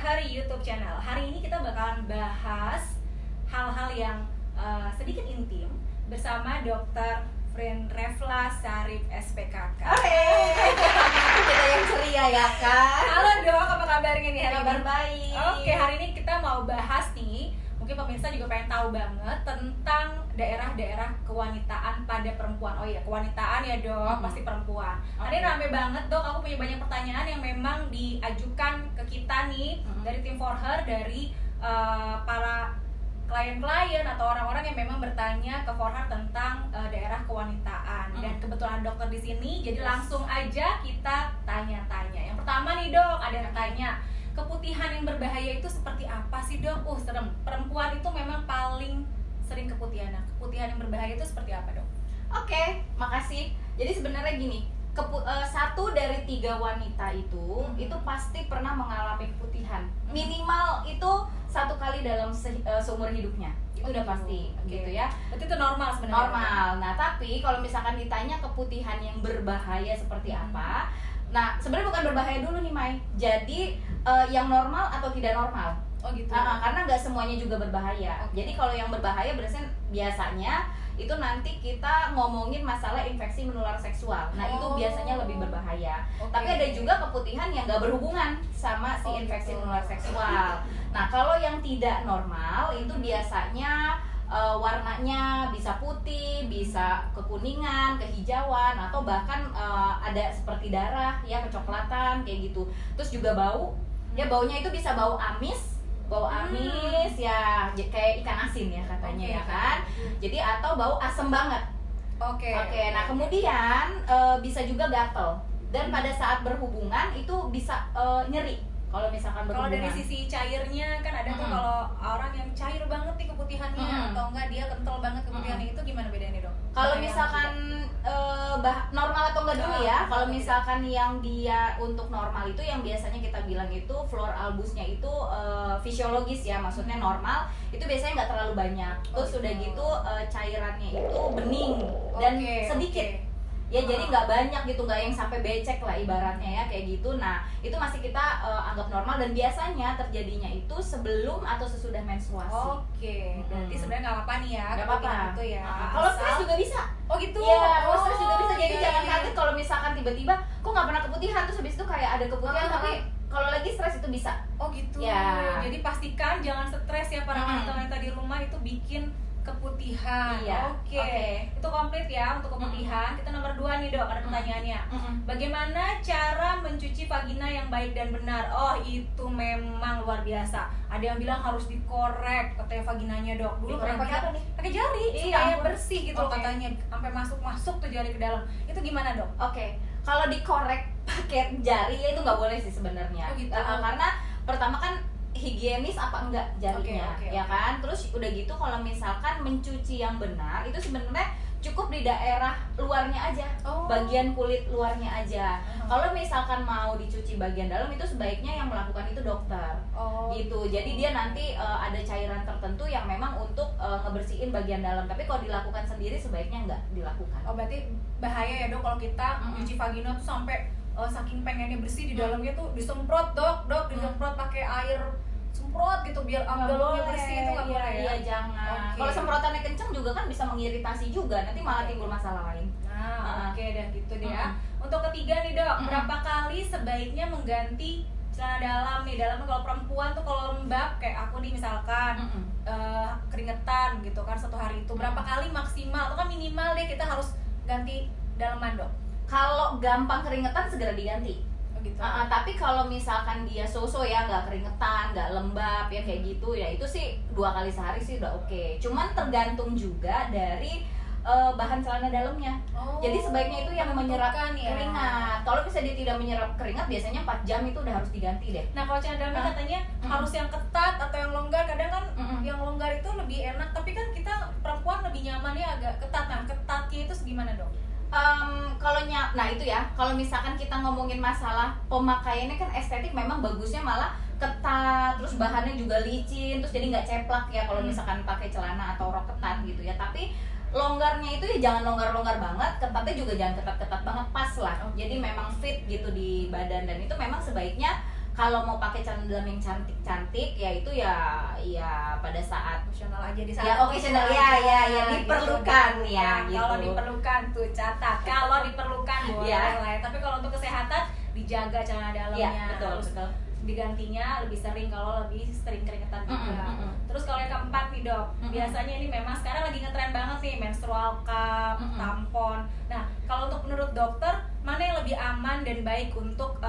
Her YouTube channel. Hari ini kita bakalan bahas hal-hal yang sedikit intim bersama Dr. Refla Sarif SPKK. Kita yang ceria ya kan. Halo Dok, apa kabarnya nih hari ini? Kabar baik. Oke, hari ini kita mau bahas nih, mungkin pemirsa juga pengen tahu banget tentang daerah-daerah kewanitaan pada perempuan. Oh iya, kewanitaan ya Dok, pasti perempuan. Hari ini rame banget Dok, aku punya banyak pertanyaan yang memang diajukan ke kita nih dari tim For Her, dari para klien-klien atau orang-orang yang memang bertanya ke For Her tentang daerah kewanitaan. Dan kebetulan dokter di sini, jadi langsung aja kita tanya-tanya. Yang pertama nih Dok, ada yang tanya, keputihan yang berbahaya itu seperti apa sih Dok? Serem. Perempuan itu memang paling sering keputihan. Nah, keputihan yang berbahaya itu seperti apa Dok? Oke, makasih. Jadi sebenarnya gini, 1 dari 3 wanita itu pasti pernah mengalami keputihan. Minimal itu 1 kali dalam seumur hidupnya. Itu udah pasti, gitu ya. Berarti itu normal sebenarnya. Normal. Nah, tapi kalau misalkan ditanya keputihan yang berbahaya seperti apa, nah sebenarnya bukan berbahaya dulu nih Mai. Jadi yang normal atau tidak normal. Oh gitu. Karena nggak semuanya juga berbahaya. Jadi kalau yang berbahaya biasanya itu nanti kita ngomongin masalah infeksi menular seksual. Nah itu biasanya lebih berbahaya. Tapi ada juga keputihan yang nggak berhubungan sama si infeksi menular seksual. Nah kalau yang tidak normal itu biasanya warnanya bisa putih, bisa kekuningan, kehijauan, atau bahkan ada seperti darah ya, kecoklatan kayak gitu. Terus juga bau, ya baunya itu bisa bau amis ya, kayak ikan asin ya katanya ya kan. Jadi atau bau asem banget. Oke. Nah kemudian bisa juga gatel, dan pada saat berhubungan itu bisa nyeri. Kalau misalkan berhubungan. Kalau dari sisi cairnya kan ada tuh, kalau orang yang cair banget nih keputihannya, atau enggak dia kental banget keputihannya, itu gimana bedanya Dok? Kalau misalkan normal atau enggak dulu ya. Kalau misalkan yang dia untuk normal itu yang biasanya kita bilang itu floor albusnya itu fisiologis ya, maksudnya normal, itu biasanya nggak terlalu banyak. Terus udah gitu cairannya itu bening dan sedikit. Ya jadi nggak banyak gitu, nggak yang sampai becek lah ibaratnya ya kayak gitu. Nah itu masih kita anggap normal, dan biasanya terjadinya itu sebelum atau sesudah menstruasi. Berarti sebenarnya nggak apa-apa nih ya. Nggak apa-apa. Gitu ya. Kalau stres juga bisa. Oh gitu. Iya, kalau stres juga bisa. Jadi jangan kaget kalau misalkan tiba-tiba kok nggak pernah keputihan, terus habis itu kayak ada keputihan, tapi kalau lagi stres itu bisa. Oh gitu. Ya. Jadi pastikan jangan stres ya para wanita-wanita di rumah itu bikin keputihan. Iya. Itu komplit ya untuk keputihan. Kita nomor 2 nih Dok, ada pertanyaannya. Bagaimana cara mencuci vagina yang baik dan benar? Oh itu memang luar biasa. Ada yang bilang harus dikorek katanya vaginanya Dok. Dulu pernah pakai apa nih? Pakai jari supaya bersih gitu loh katanya, sampai masuk tuh jari ke dalam. Itu gimana Dok? Kalau dikorek pakai jari ya itu nggak boleh sih sebenarnya. Oh gitu. Karena pertama kan higienis apa enggak jarinya, ya kan? Terus udah gitu kalau misalkan mencuci yang benar itu sebenarnya cukup di daerah luarnya aja, bagian kulit luarnya aja. Kalau misalkan mau dicuci bagian dalam itu sebaiknya yang melakukan itu dokter, gitu. Jadi dia nanti ada cairan tertentu yang memang untuk ngebersihin bagian dalam. Tapi kalau dilakukan sendiri sebaiknya enggak dilakukan. Oh berarti bahaya ya Dok kalau kita mencuci vagina tuh sampai saking pengennya bersih di dalamnya tuh disemprot Dok, disemprot pakai air semprot gitu biar dalamnya bersih, itu nggak boleh ya? Iya jangan. Kalau semprotannya kenceng juga kan bisa mengiritasi juga, nanti malah timbul masalah lain. Dah gitu deh ya. Untuk ketiga nih Dok, berapa kali sebaiknya mengganti celana dalam nih? Dalamnya kalau perempuan tuh kalau lembab kayak aku nih misalkan keringetan gitu kan 1 hari itu, berapa kali maksimal atau kan minimal deh kita harus ganti dalaman Dok? Kalau gampang keringetan segera diganti. Gitu. Tapi kalau misalkan dia so-so ya, nggak keringetan, nggak lembab ya kayak gitu ya, itu sih 2 kali sehari sih udah oke. Cuman tergantung juga dari bahan celana dalamnya. Jadi sebaiknya itu yang menyerap keringat. Kalau misalnya dia tidak menyerap keringat, biasanya 4 jam itu udah harus diganti deh. Nah kalau celana dalamnya katanya harus yang ketat atau yang longgar. Kadang kan yang longgar itu lebih enak, tapi kan kita perempuan lebih nyamannya agak ketat. Nah ketatnya itu gimana Dok? Nah itu ya, kalau misalkan kita ngomongin masalah pemakaiannya kan estetik, memang bagusnya malah ketat, terus bahannya juga licin, terus jadi nggak ceplak ya kalau misalkan pakai celana atau rok ketat gitu ya. Tapi longgarnya itu ya jangan longgar-longgar banget, ketatnya juga jangan ketat-ketat banget, pas lah. Jadi memang fit gitu di badan, dan itu memang sebaiknya kalau mau pakai celana dalam yang cantik-cantik ya itu ya pada saat opsional aja di saat ya occasional ya diperlukan gitu. gitu. Kalau diperlukan tuh catat. Kalau diperlukan boleh lah ya. Tapi kalau untuk kesehatan dijaga celana dalamnya. Ya, betul. Digantinya lebih sering kalau lebih sering keringetan juga. Terus kalau yang keempat nih dok, biasanya ini memang sekarang lagi ngetren banget nih menstrual cup, tampon. Nah kalau untuk menurut dokter mana yang lebih aman dan baik untuk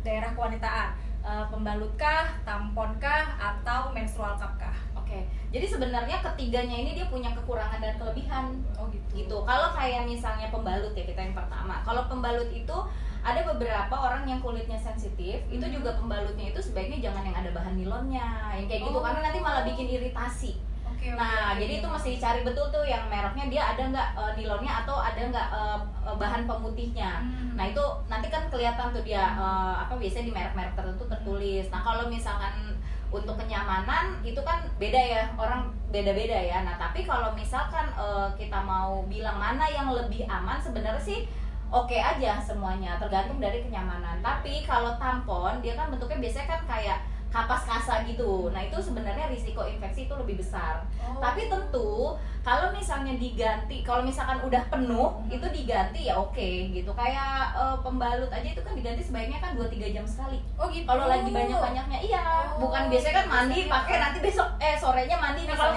daerah kewanitaan? Pembalutkah, tamponkah, atau menstrual cup kah? Oke. Jadi sebenarnya ketiganya ini dia punya kekurangan dan kelebihan. Oh gitu. Kalau kayak misalnya pembalut ya kita yang pertama. Kalau pembalut itu ada beberapa orang yang kulitnya sensitif, itu juga pembalutnya itu sebaiknya jangan yang ada bahan nilonnya, yang kayak gitu karena nanti malah bikin iritasi. Jadi itu mesti dicari betul tuh yang mereknya dia ada nggak nilonnya atau ada nggak bahan pemutihnya. Nah itu nanti kan kelihatan tuh dia biasanya di merek-merek tertentu tertulis. Nah kalau misalkan untuk kenyamanan itu kan beda ya, orang beda-beda ya. Nah tapi kalau misalkan kita mau bilang mana yang lebih aman sebenarnya sih oke aja semuanya, tergantung dari kenyamanan. Tapi kalau tampon dia kan bentuknya biasanya kan kayak kapas kasa gitu. Nah itu sebenarnya risiko infeksi itu lebih besar. Tapi tentu kalau misalnya diganti, kalau misalkan udah penuh itu diganti ya oke gitu. Kayak pembalut aja itu kan diganti sebaiknya kan 2-3 jam sekali. Oh gitu. Kalau lagi banyak-banyaknya bukan biasanya kan mandi pakai nanti besok sorenya mandi. Nah kalau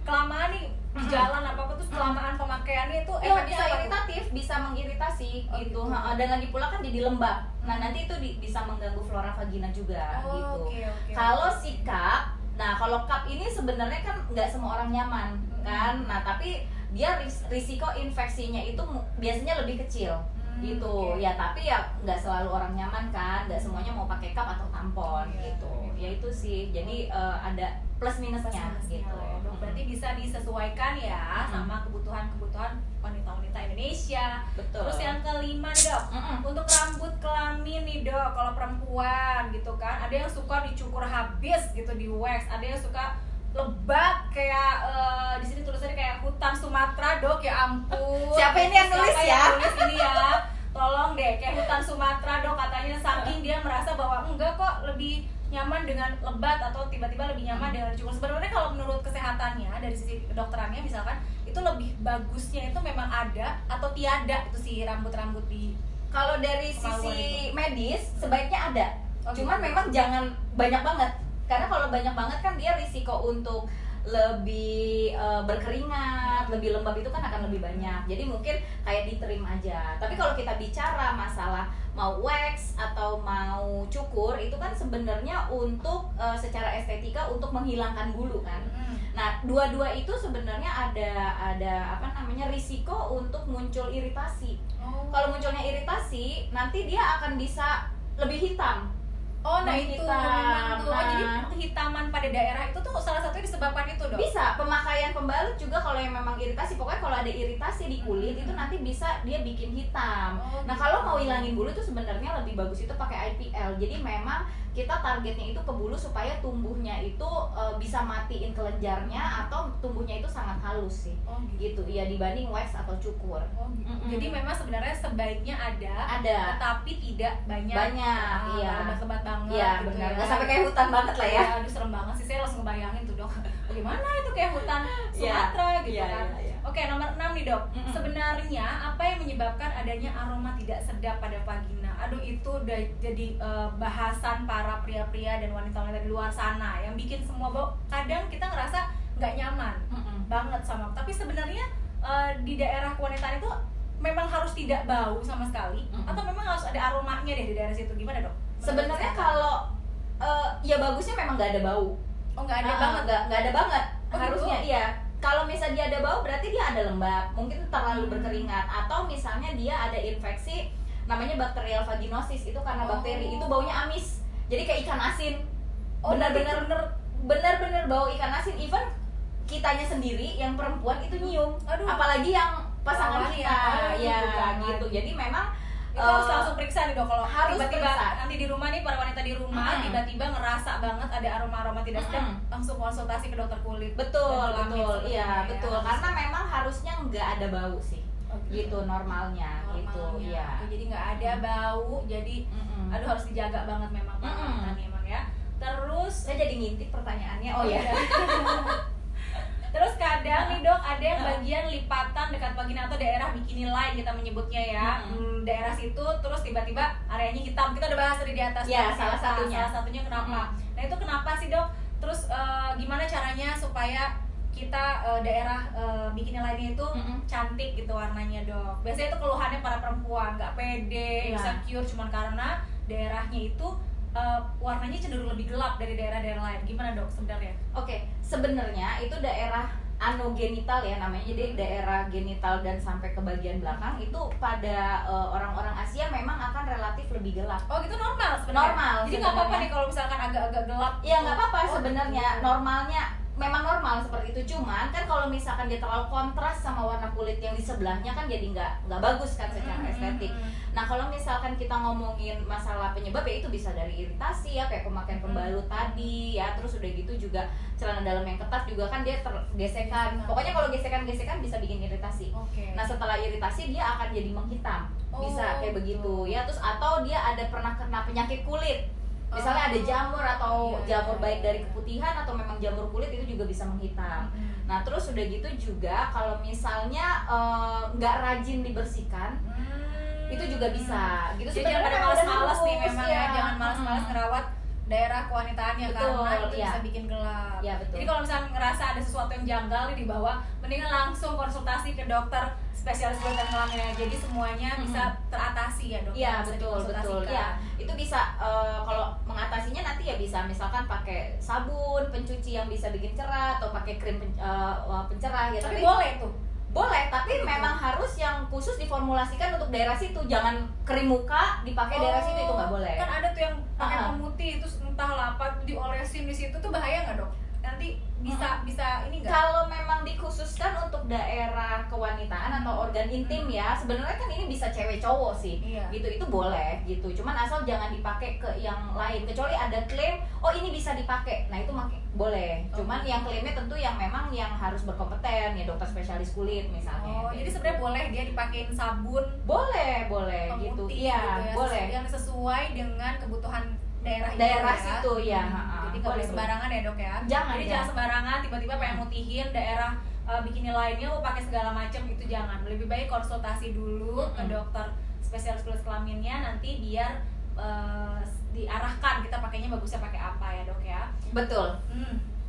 kelamaan nih di jalan apa terus kelamaan pemakaiannya itu bisa iritatif, bisa mengiritasi gitu. Dan lagi pula kan jadi lembab. Nah nanti itu bisa mengganggu flora vagina juga gitu. Kalau si cup, nah kalau cup ini sebenarnya kan nggak semua orang nyaman kan. Nah tapi dia risiko infeksinya itu biasanya lebih kecil gitu. Ya tapi ya nggak selalu orang nyaman kan, nggak semuanya mau pakai cup atau tampon gitu. Ya itu sih. Jadi ada plus minusnya gitu. Berarti bisa disesuaikan ya sama kebutuhan wanita-wanita Indonesia. Betul. Terus yang kelima nih dok, untuk rambut kelamin nih dok, kalau perempuan gitu kan, ada yang suka dicukur habis gitu di wax, ada yang suka lebat kayak di sini tulisannya kayak hutan Sumatera dok, ya ampun. Siapa ini yang nulis ya? Nulis ini ya, tolong deh kayak hutan Sumatera dok, katanya saking dia merasa bahwa enggak kok lebih nyaman dengan lebat atau tiba-tiba lebih nyaman dengan cukur. Sebenarnya kalau menurut kesehatannya dari sisi kedokterannya misalkan itu lebih bagusnya itu memang ada atau tiada itu si rambut-rambut di. Kalau dari sisi medis sebaiknya ada. Cuman memang jangan banyak banget. Karena kalau banyak banget kan dia risiko untuk lebih berkeringat, lebih lembab itu kan akan lebih banyak. Jadi mungkin kayak ditrim aja. Tapi kalau kita bicara masalah mau wax atau mau cukur itu kan sebenarnya untuk secara estetika untuk menghilangkan bulu kan. Nah, dua-dua itu sebenarnya ada risiko untuk muncul iritasi. Kalau munculnya iritasi, nanti dia akan bisa lebih hitam. Nah itu memang tuh. Jadi kehitaman pada daerah itu tuh salah satunya disebabkan itu dong. Bisa, pemakaian pembalut juga kalau yang memang iritasi, pokoknya kalau ada iritasi di kulit itu nanti bisa dia bikin hitam. Nah kalau mau hilangin bulu itu sebenarnya lebih bagus itu pakai IPL. Jadi memang kita targetnya itu ke bulu supaya tumbuhnya itu bisa matiin kelenjarnya atau tumbuhnya itu sangat halus sih. Gitu. Ya dibanding wax atau cukur. Jadi memang sebenarnya sebaiknya ada, tapi tidak banyak. Iya. Lebat-lebat banget. Iya, gitu benar. Ya. Nggak sampai kayak hutan banget lah ya. Aduh serem banget sih, saya langsung ngebayangin tuh dok. Bagaimana itu kayak hutan Sumatera gitu kan. Oke, nomor 6 nih dok. Sebenarnya apa yang menyebabkan adanya aroma tidak sedap pada vagina? Aduh itu udah jadi bahasan para pria-pria dan wanita-wanita di luar sana yang bikin semua kadang kita ngerasa nggak nyaman banget sama. Tapi sebenarnya di daerah kewanitaan itu memang harus tidak bau sama sekali atau memang harus ada aromanya deh di daerah situ, gimana dok? Sebenarnya kalau ya bagusnya memang nggak ada bau. Nggak ada banget. Nggak ada banget. Harusnya gitu? iya. Kalau misalnya dia ada bau berarti dia ada lembab, mungkin terlalu berkeringat atau misalnya dia ada infeksi namanya bakterial vaginosis, itu karena bakteri itu baunya amis. Jadi kayak ikan asin. Benar-benar bau ikan asin. Even kitanya sendiri yang perempuan itu nyium. Apalagi yang pasangan kita gitu. Jadi memang itu harus langsung periksa nih dok, kalau tiba-tiba nanti di rumah nih para wanita di rumah tiba-tiba ngerasa banget ada aroma-aroma tidak sedap, langsung konsultasi ke dokter kulit. Betul, iya betul. Karena memang harusnya nggak ada bau sih. gitu normalnya gitu ya. Oke, jadi nggak ada bau, jadi aduh harus dijaga banget memang para wanita nih emang ya. Terus Saya jadi ngintip pertanyaannya. Oh ya. Terus kadang nih dok, ada yang bagian lipatan dekat vagina atau daerah bikini line kita menyebutnya ya. Daerah situ terus tiba-tiba areanya hitam. Kita udah bahas tadi di atas. Ya, salah salah satunya kenapa? Nah itu kenapa sih dok? Terus gimana caranya supaya kita daerah bikini line itu cantik gitu warnanya dok? Biasanya itu keluhannya para perempuan, nggak pede, insecure cuman karena daerahnya itu warnanya cenderung lebih gelap dari daerah-daerah lain. Gimana dok sebenarnya? Oke, sebenarnya itu daerah anogenital ya namanya. Jadi daerah genital dan sampai ke bagian belakang itu pada orang-orang Asia memang akan relatif lebih gelap. Oh gitu normal sebenarnya. Normal. Jadi nggak apa-apa nih kalau misalkan agak-agak gelap. Ya nggak apa-apa sebenarnya. Gitu. Normalnya memang normal seperti itu, cuman kan kalau misalkan dia terlalu kontras sama warna kulit yang di sebelahnya kan jadi nggak bagus kan secara estetik. Nah kalau misalkan kita ngomongin masalah penyebab ya itu bisa dari iritasi ya kayak pemakaian pembalut tadi ya, terus udah gitu juga celana dalam yang ketat juga kan dia tergesekan. Pokoknya kalau gesekan-gesekan bisa bikin iritasi. Nah setelah iritasi dia akan jadi menghitam, bisa kayak begitu ya. Terus atau dia ada pernah kena penyakit kulit. Misalnya ada jamur atau jamur baik dari keputihan atau memang jamur kulit itu juga bisa menghitam. Nah terus udah gitu juga kalau misalnya nggak rajin dibersihkan itu juga bisa. Gitu jadi jangan pada malas-malas nih memang ya, jangan malas-malas ngerawat daerah kewanitaannya karena itu bisa bikin gelap. Ya, betul. Jadi kalau misalnya ngerasa ada sesuatu yang janggal nih di bawah, mendingan langsung konsultasi ke dokter spesialis kulit dan kelamin ya. Jadi semuanya bisa teratasi ya dok. Iya betul. Ya itu bisa kalau mengatasinya nanti ya bisa misalkan pakai sabun pencuci yang bisa bikin cerah atau pakai krim pencerah ya. Tapi boleh tuh. Boleh, tapi memang harus yang khusus diformulasikan untuk daerah situ. Jangan krim muka dipakai daerah situ, itu nggak boleh. Kan ada tuh yang pakai pemutih itu entahlah apa diolesin di situ tuh bahaya nggak dok? Nanti bisa ini nggak? Kalau memang dikhususkan untuk daerah kewanitaan atau organ intim ya, sebenarnya kan ini bisa cewek cowok sih. Gitu itu boleh gitu. Cuman asal jangan dipakai ke yang lain kecuali ada klaim oh ini bisa dipakai. Nah, itu boleh. Cuman yang klaimnya tentu yang memang yang harus berkompeten ya dokter spesialis kulit misalnya. Jadi sebenarnya boleh dia dipakein sabun. Boleh gitu. Iya, gitu ya, boleh. Yang sesuai dengan kebutuhan daerah situ ya. Jadi nggak boleh sembarangan ya dok ya. Jangan sembarangan tiba-tiba pengen mutihin daerah bikini lainnya pakai segala macam, itu jangan. Lebih baik konsultasi dulu ke dokter spesialis kulit kelaminnya nanti biar diarahkan kita pakainya bagusnya pakai apa ya dok ya. Betul.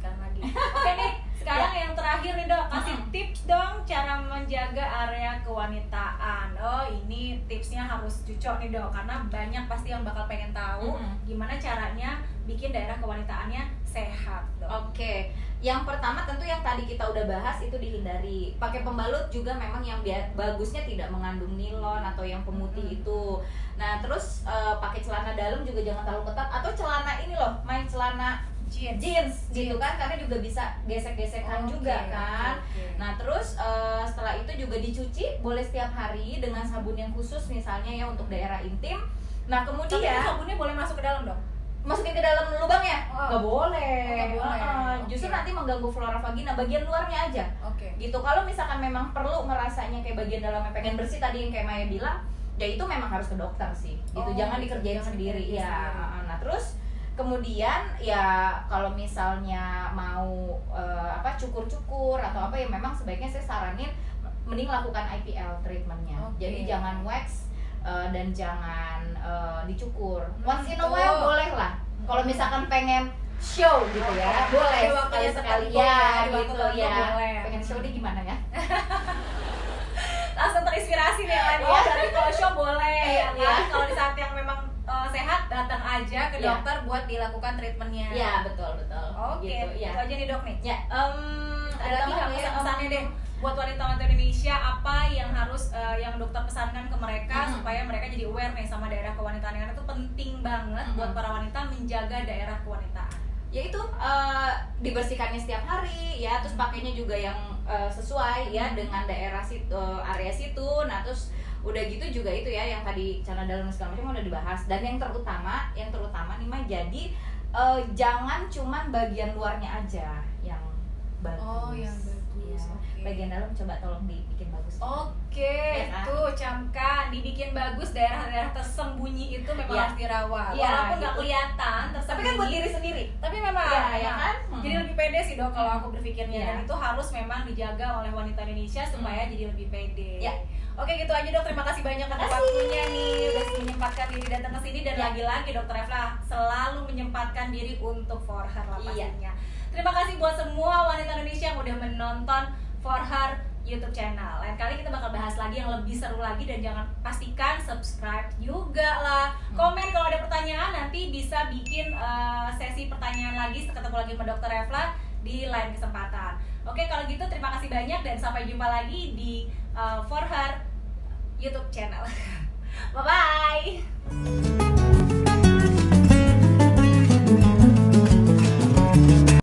Kan lagi. Oke nih sekarang yang terakhir nih dok, kasih tips dong cara menjaga area kewanitaan. Oh ini tipsnya harus cucok nih dok, karena banyak pasti yang bakal pengen tahu gimana caranya bikin daerah kewanitaannya sehat dok. Oke, yang pertama tentu yang tadi kita udah bahas itu dihindari. Pakai pembalut juga memang yang bagusnya tidak mengandung nilon atau yang pemutih itu. Nah terus pakai celana dalam juga jangan terlalu ketat atau celana ini loh, main celana jeans gitu kan, karena juga bisa gesek-gesekan juga kan. Nah terus setelah itu juga dicuci boleh setiap hari dengan sabun yang khusus misalnya ya untuk daerah intim. Nah kemudian sabunnya boleh masuk ke dalam dong? Masukin ke dalam lubangnya? Nggak boleh. Justru Okay. nanti mengganggu flora vagina, bagian luarnya aja. Gitu. Kalau misalkan memang perlu ngerasanya kayak bagian dalamnya pengen bersih tadi yang kayak Maya bilang, ya itu memang harus ke dokter sih. Gitu. Jangan dikerjain sendiri ya. Nah terus kemudian ya kalau misalnya mau cukur-cukur atau apa ya memang sebaiknya saya saranin mending lakukan IPL treatmentnya. Jadi jangan wax dan jangan dicukur. Once in a while boleh lah. Kalau misalkan pengen show gitu ya, boleh sekali-sekali ya gitu ya. Pengen show dia gimana ya? Langsung terinspirasi nih yang lain. Berarti kalau show boleh ya kan? Kalau di saat yang memang sehat datang aja ke dokter buat dilakukan treatmentnya. Iya betul. Oke, gitu, itu aja nih dok nih. Ya, ada lagi nggak pesan-pesannya deh buat wanita-wanita Indonesia, apa yang harus yang dokter pesankan ke mereka supaya mereka jadi aware nih sama daerah kewanitaan, karena itu penting banget buat para wanita menjaga daerah kewanitaan. Yaitu dibersihkannya setiap hari ya, terus pakainya juga yang sesuai ya dengan daerah situ, area situ. Nah terus udah gitu juga itu ya yang tadi celana dalam segala macam udah dibahas. Dan yang terutama nih mah jadi jangan cuman bagian luarnya aja yang bagus. Ya. Oke. Bagian dalam coba tolong dibikin bagus. Oke, Ya kan? tuh camkan dibikin bagus, daerah-daerah tersembunyi itu memang Iya. harus dirawat. Iya, Walaupun nggak gitu. kelihatan Tapi tersembunyi. kan buat diri sendiri. Tapi memang Iya, ya kan? jadi lebih pede sih dok kalau aku berpikirnya, Iya. dan itu harus memang dijaga oleh wanita Indonesia supaya jadi lebih pede. Iya. Oke, gitu aja dok. Terima kasih banyak atas Makasih. waktunya nih, udah menyempatkan diri datang ke sini, dan Iya. lagi-lagi dokter Efla selalu menyempatkan diri untuk For Her lah Iya. pastinya. Terima kasih buat semua wanita Indonesia yang udah menonton For Her YouTube channel. Lain kali kita bakal bahas lagi yang lebih seru lagi, dan jangan pastikan subscribe juga lah. Komen kalau ada pertanyaan, nanti bisa bikin sesi pertanyaan lagi ketemu lagi sama Dr. Efla di lain kesempatan. Oke, kalau gitu terima kasih banyak dan sampai jumpa lagi di For Her YouTube channel. Bye bye.